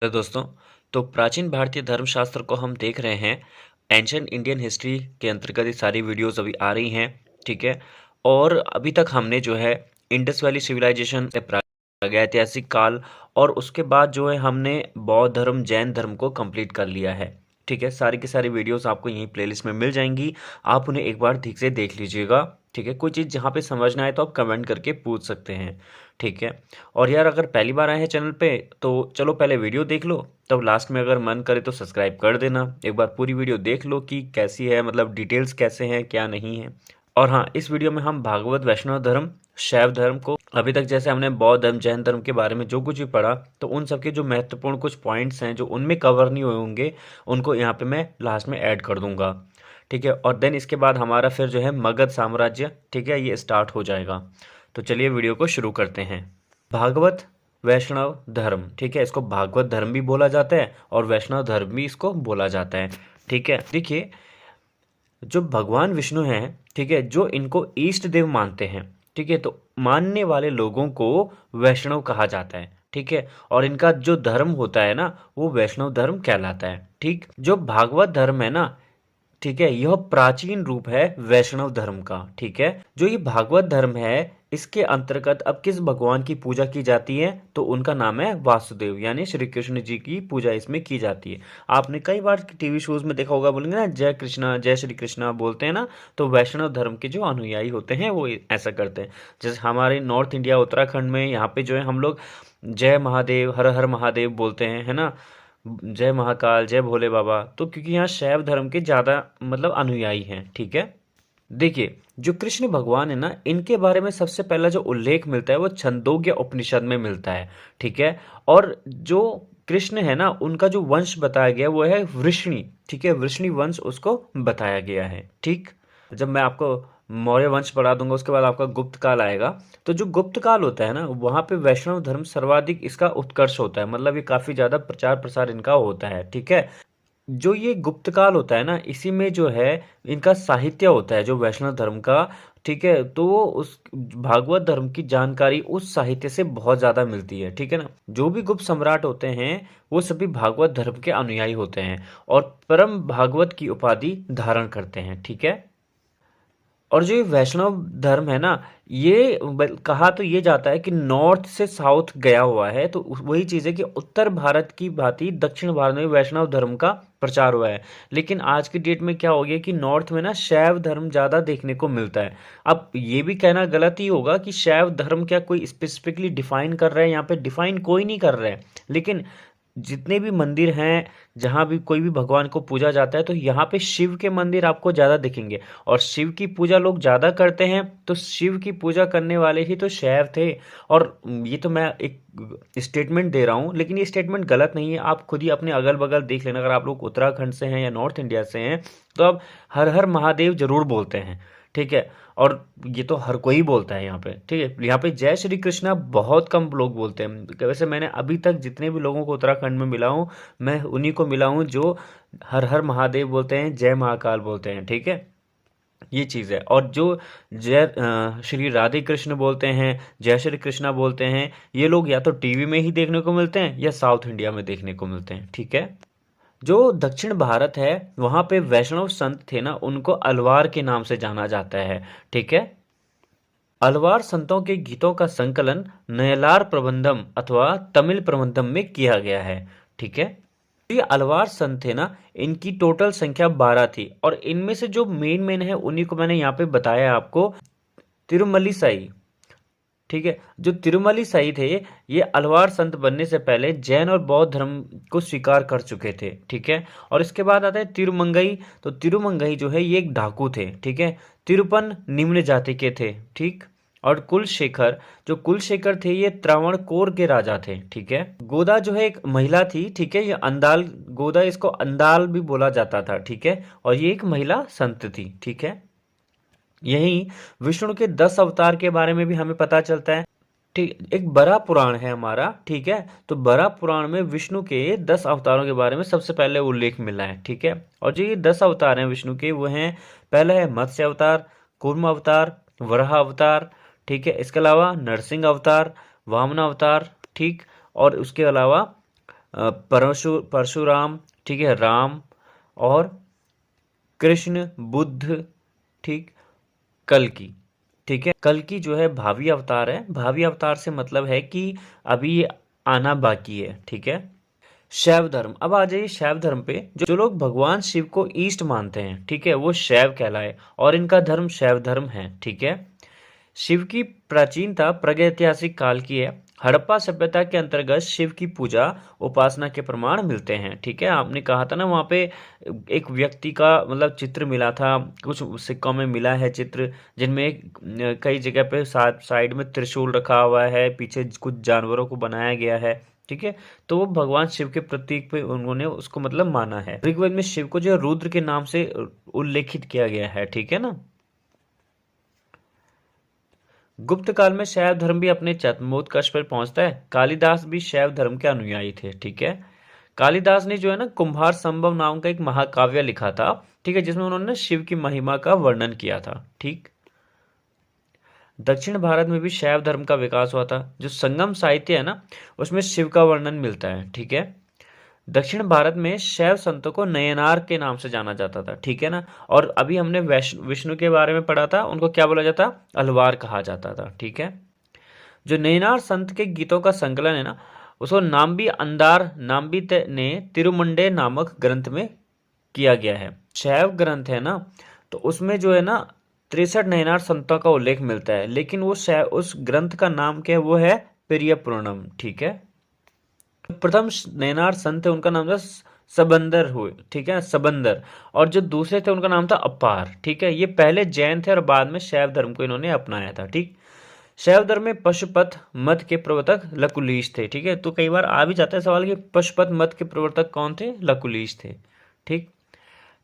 Hello दोस्तों। तो प्राचीन भारतीय धर्मशास्त्र को हम देख रहे हैं। एंशियंट इंडियन हिस्ट्री के अंतर्गत ये सारी वीडियोस अभी आ रही हैं। ठीक है। और अभी तक हमने जो है इंडस वैली सिविलाइजेशन से प्रागैतिहासिक काल और उसके बाद जो है हमने बौद्ध धर्म जैन धर्म को कंप्लीट कर लिया है। ठीक है। सारी की सारी वीडियोस आपको यहीं प्लेलिस्ट में मिल जाएंगी। आप उन्हें एक बार ठीक से देख लीजिएगा। ठीक है। कोई चीज़ जहाँ पे समझ ना आए तो आप कमेंट करके पूछ सकते हैं। ठीक है। और यार अगर पहली बार आए हैं चैनल पे तो चलो पहले वीडियो देख लो, तब लास्ट में अगर मन करे तो सब्सक्राइब कर देना। एक बार पूरी वीडियो देख लो कि कैसी है, मतलब डिटेल्स कैसे हैं क्या नहीं है। और हाँ, इस वीडियो में हम भागवत, वैष्णव धर्म, शैव धर्म को अभी तक जैसे हमने बौद्ध धर्म जैन धर्म के बारे में जो कुछ भी पढ़ा, तो उन सबके जो महत्वपूर्ण कुछ पॉइंट्स हैं जो उनमें कवर नहीं हुए होंगे, उनको यहाँ पे मैं लास्ट में ऐड कर दूंगा। ठीक है। और देन इसके बाद हमारा फिर जो है मगध साम्राज्य, ठीक है, ये स्टार्ट हो जाएगा। तो चलिए वीडियो को शुरू करते हैं। भागवत वैष्णव धर्म, ठीक है, इसको भागवत धर्म भी बोला जाता है और वैष्णव धर्म भी इसको बोला जाता है। ठीक है। देखिए, जो भगवान विष्णु हैं, ठीक है, जो इनको ईष्ट देव मानते हैं, ठीक है, तो मानने वाले लोगों को वैष्णव कहा जाता है। ठीक है। और इनका जो धर्म होता है ना, वो वैष्णव धर्म कहलाता है। ठीक। जो भागवत धर्म है ना, ठीक है, यह प्राचीन रूप है वैष्णव धर्म का। ठीक है। जो ये भागवत धर्म है, इसके अंतर्गत अब किस भगवान की पूजा की जाती है, तो उनका नाम है वासुदेव, यानी श्री कृष्ण जी की पूजा इसमें की जाती है। आपने कई बार टीवी शोज में देखा होगा, बोलेंगे ना जय कृष्णा जय श्री कृष्णा बोलते हैं ना, तो वैष्णव धर्म के जो अनुयायी होते हैं वो ऐसा करते हैं। जैसे हमारे नॉर्थ इंडिया उत्तराखंड में यहाँ पे जो है हम लोग जय महादेव हर हर महादेव बोलते हैं, है ना, जय महाकाल जय भोले बाबा। तो क्योंकि यहाँ शैव धर्म के ज्यादा मतलब अनुयायी हैं। ठीक है। देखिए, जो कृष्ण भगवान है ना, इनके बारे में सबसे पहला जो उल्लेख मिलता है वो छंदोग्य उपनिषद में मिलता है। ठीक है। और जो कृष्ण है ना, उनका जो वंश बताया गया वो है वृष्णि। ठीक है। वृष्णि वंश उसको बताया गया है। ठीक। जब मैं आपको मौर्य वंश पढ़ा दूंगा उसके बाद आपका गुप्त काल आएगा। तो जो गुप्त काल होता है ना, वहां पे वैष्णव धर्म सर्वाधिक इसका उत्कर्ष होता है, मतलब ये काफी ज्यादा प्रचार प्रसार इनका होता है। ठीक है। जो ये गुप्त काल होता है ना, इसी में जो है इनका साहित्य होता है जो वैष्णव धर्म का। ठीक है। तो वो उस भागवत धर्म की जानकारी उस साहित्य से बहुत ज्यादा मिलती है। ठीक है ना। जो भी गुप्त सम्राट होते हैं वो सभी भागवत धर्म के अनुयायी होते हैं और परम भागवत की उपाधि धारण करते हैं। ठीक है। और जो ये वैष्णव धर्म है ना, ये कहा तो ये जाता है कि नॉर्थ से साउथ गया हुआ है, तो वही चीज़ है कि उत्तर भारत की भांति दक्षिण भारत में वैष्णव धर्म का प्रचार हुआ है। लेकिन आज की डेट में क्या हो गया कि नॉर्थ में ना शैव धर्म ज़्यादा देखने को मिलता है। अब ये भी कहना गलत ही होगा कि शैव धर्म क्या कोई स्पेसिफिकली डिफाइन कर रहा है, यहाँ पे डिफाइन कोई नहीं कर रहा है। लेकिन जितने भी मंदिर हैं, जहाँ भी कोई भी भगवान को पूजा जाता है, तो यहाँ पे शिव के मंदिर आपको ज़्यादा दिखेंगे। और शिव की पूजा लोग ज़्यादा करते हैं, तो शिव की पूजा करने वाले ही तो शैव थे। और ये तो मैं एक स्टेटमेंट दे रहा हूँ, लेकिन ये स्टेटमेंट गलत नहीं है। आप खुद ही अपने अगल बगल देख लेना, अगर आप लोग उत्तराखंड से हैं या नॉर्थ इंडिया से हैं, तो आप हर हर महादेव जरूर बोलते हैं। ठीक है। और ये तो हर कोई बोलता है यहाँ पे। ठीक है। यहाँ पे जय श्री कृष्णा बहुत कम लोग बोलते हैं। वैसे मैंने अभी तक जितने भी लोगों को उत्तराखंड में मिला हूँ, मैं उन्हीं को मिला हूँ जो हर हर महादेव बोलते हैं, जय महाकाल बोलते हैं। ठीक है। ये चीज़ है। और जो जय श्री राधे कृष्ण बोलते हैं, जय श्री कृष्णा बोलते हैं, ये लोग या तो टीवी में ही देखने को मिलते हैं या साउथ इंडिया में देखने को मिलते हैं। ठीक है। जो दक्षिण भारत है, वहां पे वैष्णव संत थे ना, उनको अलवार के नाम से जाना जाता है। ठीक है। अलवार संतों के गीतों का संकलन नयलार प्रबंधम अथवा तमिल प्रबंधम में किया गया है। ठीक है। ये अलवार संत थे ना, इनकी टोटल संख्या 12 थी और इनमें से जो मेन मेन है उन्हीं को मैंने यहाँ पे बताया आपको। तिरुमली साई, ठीक है, जो तिरुमली साई थे, ये अलवार संत बनने से पहले जैन और बौद्ध धर्म को स्वीकार कर चुके थे। ठीक है। और इसके बाद आता है तिरुमंगई। तो तिरुमंगई जो है ये एक डाकू थे। ठीक है। तिरुपन निम्न जाति के थे। ठीक। और कुलशेखर, जो कुलशेखर थे ये त्रावणकोर के राजा थे। ठीक है। गोदा जो है एक महिला थी। ठीक है। ये अंदाल गोदा, इसको अंदाल भी बोला जाता था। ठीक है। और ये एक महिला संत थी। ठीक है। यही विष्णु के 10 अवतार के बारे में भी हमें पता चलता है। ठीक, एक बड़ा पुराण है हमारा। ठीक है। तो बड़ा पुराण में विष्णु के 10 अवतारों के बारे में सबसे पहले उल्लेख मिला है। ठीक है। और जो ये 10 अवतार हैं विष्णु के, वो हैं, पहला है मत्स्य अवतार, कूर्म अवतार, वराह अवतार। ठीक है। इसके अलावा नरसिंह अवतार, वामन अवतार। ठीक। और उसके अलावा परशुराम, ठीक है, राम और कृष्ण, बुद्ध, ठीक, कल्कि, ठीक है। कल्कि जो है भावी अवतार है। भावी अवतार से मतलब है कि अभी ये आना बाकी है, ठीक है। शैव धर्म, अब आ जाइए शैव धर्म पे। जो लोग भगवान शिव को ईष्ट मानते हैं, ठीक है, वो शैव कहलाए और इनका धर्म शैव धर्म है, ठीक है। शिव की प्राचीनता प्रागैतिहासिक काल की है। हड़प्पा सभ्यता के अंतर्गत शिव की पूजा उपासना के प्रमाण मिलते हैं, ठीक है। आपने कहा था ना वहाँ पे एक व्यक्ति का मतलब चित्र मिला था, कुछ सिक्कों में मिला है चित्र, जिनमें कई जगह पे साइड में त्रिशूल रखा हुआ है, पीछे कुछ जानवरों को बनाया गया है, ठीक है। तो वो भगवान शिव के प्रतीक पे उन्होंने उसको मतलब माना है। ऋग्वेद में शिव को जो रुद्र के नाम से उल्लेखित किया गया है, ठीक है ना। गुप्त काल में शैव धर्म भी अपने चरमोत्कर्ष पर पहुंचता है। कालिदास भी शैव धर्म के अनुयायी थे, ठीक है। कालिदास ने जो है ना कुम्हार संभव नाम का एक महाकाव्य लिखा था, ठीक है, जिसमें उन्होंने शिव की महिमा का वर्णन किया था, ठीक। दक्षिण भारत में भी शैव धर्म का विकास हुआ था। जो संगम साहित्य है ना, उसमें शिव का वर्णन मिलता है, ठीक है। दक्षिण भारत में शैव संतों को नयनार के नाम से जाना जाता था, ठीक है ना। और अभी हमने विष्णु के बारे में पढ़ा था, उनको क्या बोला जाता, अलवार कहा जाता था, ठीक है। जो नयनार संत के गीतों का संकलन है ना, उसको नाम्बी अंदार नाम्बी ने तिरुमंडे नामक ग्रंथ में किया गया है। शैव ग्रंथ है ना, तो उसमें जो है ना 63 नयनार संतों का उल्लेख मिलता है, लेकिन वो उस ग्रंथ का नाम क्या है, वो है प्रिय पूर्णम, ठीक है। प्रथम नयनार संत थे उनका नाम था सबंदर हुए, ठीक है, सबंदर। और जो दूसरे थे उनका नाम था अपार, ठीक है। ये पहले जैन थे और बाद में शैव धर्म को इन्होंने अपनाया था, ठीक। शैव धर्म में पशुपत मत के प्रवर्तक लकुलीश थे, ठीक है। तो कई बार आ भी जाता है सवाल कि पशुपत मत के प्रवर्तक कौन थे, लकुलीश थे, ठीक।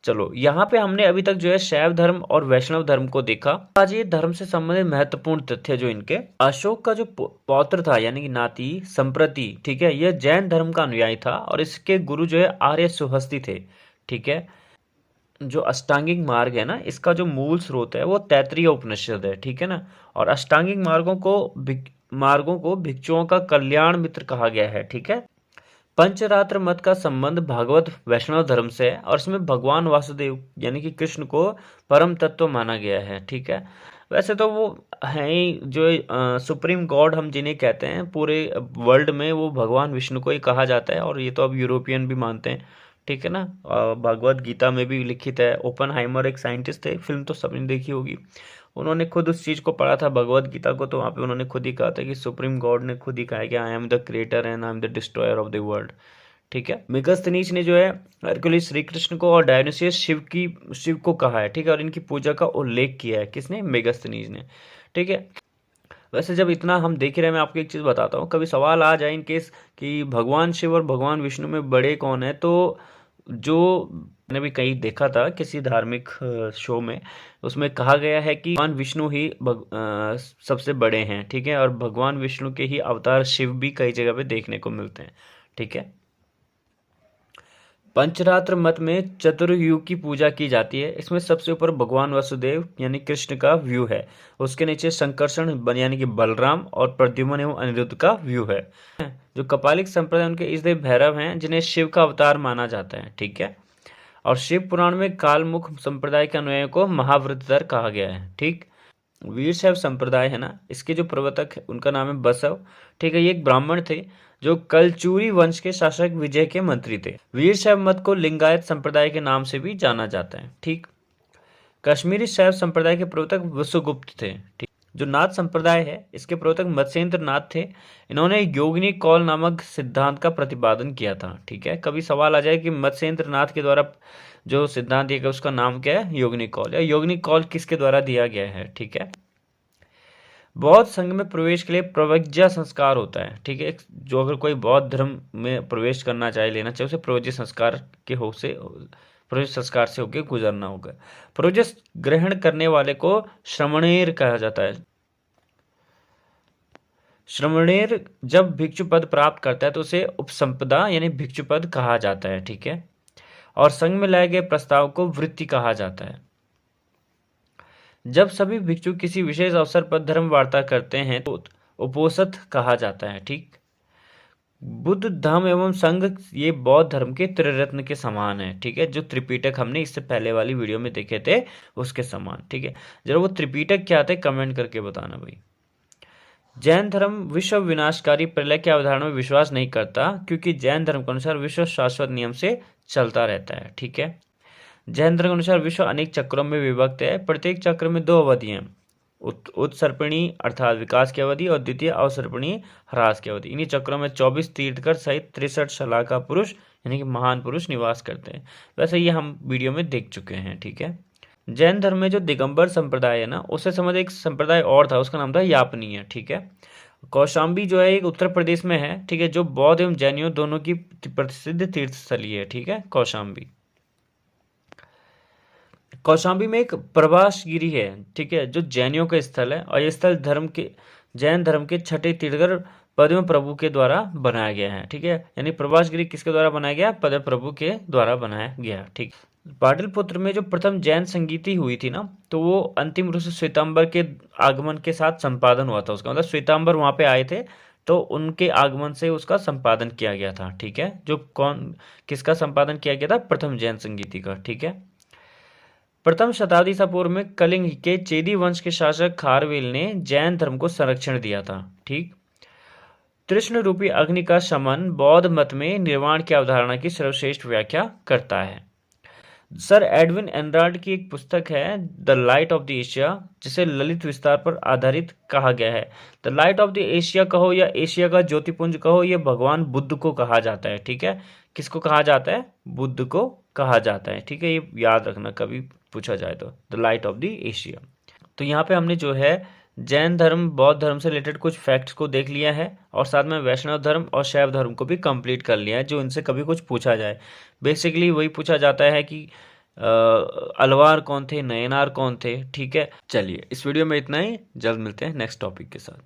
चलो यहाँ पे हमने अभी तक जो है शैव धर्म और वैष्णव धर्म को देखा। आज ये धर्म से संबंधित महत्वपूर्ण तथ्य जो इनके, अशोक का जो पौत्र था यानी कि नाती संप्रति, ठीक है, यह जैन धर्म का अनुयायी था और इसके गुरु जो है आर्य सुहस्ती थे, ठीक है। जो अष्टांगिक मार्ग है ना, इसका जो मूल स्रोत है वो तैत्तिरीय उपनिषद है, ठीक है ना। और अष्टांगिक मार्गों को भिक्षुओं का कल्याण मित्र कहा गया है, ठीक है। पंचरात्र मत का संबंध भागवत वैष्णव धर्म से है और इसमें भगवान वासुदेव यानी कि कृष्ण को परम तत्व माना गया है, ठीक है। वैसे तो वो है ही जो सुप्रीम गॉड हम जिन्हें कहते हैं पूरे वर्ल्ड में, वो भगवान विष्णु को ही कहा जाता है और ये तो अब यूरोपियन भी मानते हैं, ठीक है ना। भगवत गीता में भी लिखित है। ओपनहाइमर एक साइंटिस्ट थे, फिल्म तो सबने देखी होगी, उन्होंने खुद उस चीज़ को पढ़ा था भगवत गीता को, तो वहाँ पे उन्होंने खुद ही कहा था कि सुप्रीम गॉड ने खुद ही कहा है कि I am the creator and I am the destroyer of the world, ठीक है। मेगस्थनीज ने जो है हरकुलिस श्री कृष्ण को और डायोनिसियस शिव को कहा है, ठीक है। और इनकी पूजा का उल्लेख किया है, किसने, मेगस्थनीज ने, ठीक है। वैसे जब इतना हम देख रहे हैं, मैं आपको एक चीज़ बताता हूँ, कभी सवाल आ जाए इन केस कि भगवान शिव और भगवान विष्णु में बड़े कौन है, तो जो मैंने भी कहीं देखा था किसी धार्मिक शो में, उसमें कहा गया है कि भगवान विष्णु ही सबसे बड़े हैं, ठीक है। और भगवान विष्णु के ही अवतार शिव भी कई जगह पे देखने को मिलते हैं, ठीक है। पंचरात्र मत में चतुर्युग की पूजा की जाती है। इसमें सबसे ऊपर भगवान वासुदेव यानी कृष्ण का व्यू है, उसके नीचे संकर्षण यानी कि बलराम और प्रद्युम्न एवं अनिरुद्ध का व्यू है। जो कपालिक संप्रदाय उनके इष्टदेव भैरव हैं, जिन्हें शिव का अवतार माना जाता है, ठीक है। और शिव पुराण में कालमुख संप्रदाय के अनुयायियों को महाव्रतधर कहा गया है, ठीक। वीर शैव संप्रदाय है ना, इसके जो प्रवर्तक है उनका नाम है बसव, ठीक है। ये एक ब्राह्मण थे जो कलचूरी वंश के शासक विजय के मंत्री थे। वीर शैव मत को लिंगायत संप्रदाय के नाम से भी जाना जाता है, ठीक। कश्मीरी शैव संप्रदाय के प्रवर्तक वसुगुप्त थे, ठीक। जो नाथ संप्रदाय है, इसके प्रवर्तक मत्स्येंद्र नाथ थे। इन्होंने योगिनी कौल नामक सिद्धांत का प्रतिपादन किया था, ठीक है। कभी सवाल आ जाए कि मत्स्येंद्र नाथ के द्वारा जो सिद्धांत दिया गया उसका नाम क्या है, योगिनी कौल, या योगिनी कौल किसके द्वारा दिया गया है, ठीक है। बौद्ध संघ में प्रवेश के लिए प्रव्रज्ञा संस्कार होता है, ठीक है। जो अगर कोई बौद्ध धर्म में प्रवेश करना चाहे, लेना चाहे, उसे प्रव्रज्ञा संस्कार के प्रवेश संस्कार से होकर गुजरना होगा। प्रवेश ग्रहण करने वाले को श्रमणेर कहा जाता है। श्रमणेर जब भिक्षु पद प्राप्त करता है तो उसे उपसंपदा यानी भिक्षु पद कहा जाता है, ठीक है। और संघ में लाए गए प्रस्ताव को वृत्ति कहा जाता है। जब सभी भिक्षु किसी विशेष अवसर पर धर्म वार्ता करते हैं तो उपोसथ कहा जाता है, ठीक। बुद्ध धम्म एवं संघ ये बौद्ध धर्म के त्रिरत्न के समान है, ठीक है। जो त्रिपिटक हमने इससे पहले वाली वीडियो में देखे थे उसके समान, ठीक है। जरा वो त्रिपिटक क्या थे कमेंट करके बताना भाई। जैन धर्म विश्व विनाशकारी प्रलय की अवधारणा में विश्वास नहीं करता, क्योंकि जैन धर्म के अनुसार विश्व शाश्वत नियम से चलता रहता है, ठीक है। जैन धर्म के अनुसार विश्व अनेक चक्रों में विभक्त है, प्रत्येक चक्र में 2 अवधियां, उत्सर्पिणी अर्थात विकास की अवधि और द्वितीय अवसर्पिणी ह्रास की अवधि। इन्हीं चक्रों में 24 तीर्थकर सहित 63 शलाका पुरुष यानी कि महान पुरुष निवास करते हैं। वैसे ये हम वीडियो में देख चुके हैं, ठीक है। जैन धर्म में जो दिगंबर संप्रदाय है ना, उससे समझ एक संप्रदाय और था, उसका नाम था यापनीय, ठीक है। कौशाम्बी जो है एक उत्तर प्रदेश में है, ठीक है, जो बौद्ध एवं जैनियों दोनों की प्रसिद्ध तीर्थस्थली है, ठीक है, कौशाम्बी। कौशाम्बी में एक प्रभासगिरी है, ठीक है, जो जैनियों का स्थल है, और ये स्थल जैन धर्म के छठे तीर्थकर पद्म प्रभु के द्वारा बनाया गया है, ठीक है। यानी प्रभासगिरी किसके द्वारा बनाया गया? पद्म प्रभु के द्वारा बनाया गया, ठीक। पाटलिपुत्र में जो प्रथम जैन संगीति हुई थी ना, तो वो अंतिम रूप से श्वेतांबर के आगमन के साथ संपादन हुआ था उसका, मतलब श्वेतांबर वहां पे आए थे तो उनके आगमन से उसका संपादन किया गया था, ठीक है। जो किसका संपादन किया गया था? प्रथम जैन संगीति का, ठीक है। प्रथम शताब्दी ईसा पूर्व में कलिंग के चेदी वंश के शासक खारवेल ने जैन धर्म को संरक्षण दिया था, ठीक। तृष्ण रूपी अग्नि का शमन बौद्ध मत में निर्वाण की अवधारणा की सर्वश्रेष्ठ व्याख्या करता है। सर एडविन एनराल्ड की एक पुस्तक है the light of the Asia, जिसे ललित विस्तार पर आधारित कहा गया है। The light of the Asia कहो या एशिया का ज्योतिपुंज कहो, यह भगवान बुद्ध को कहा जाता है, ठीक है। किसको कहा जाता है? बुद्ध को कहा जाता है, ठीक है। ये याद रखना कभी पूछा जाए तो, the light of the Asia. तो यहाँ पे हमने जो है जैन धर्म बौद्ध धर्म से रिलेटेड कुछ फैक्ट्स को देख लिया है, और साथ में वैष्णव धर्म और शैव धर्म को भी कंप्लीट कर लिया है, जो इनसे कभी कुछ पूछा जाए। बेसिकली वही पूछा जाता है कि अलवार कौन थे, नयनार कौन थे, ठीक है। चलिए इस वीडियो में इतना ही, जल्द मिलते हैं नेक्स्ट टॉपिक के साथ।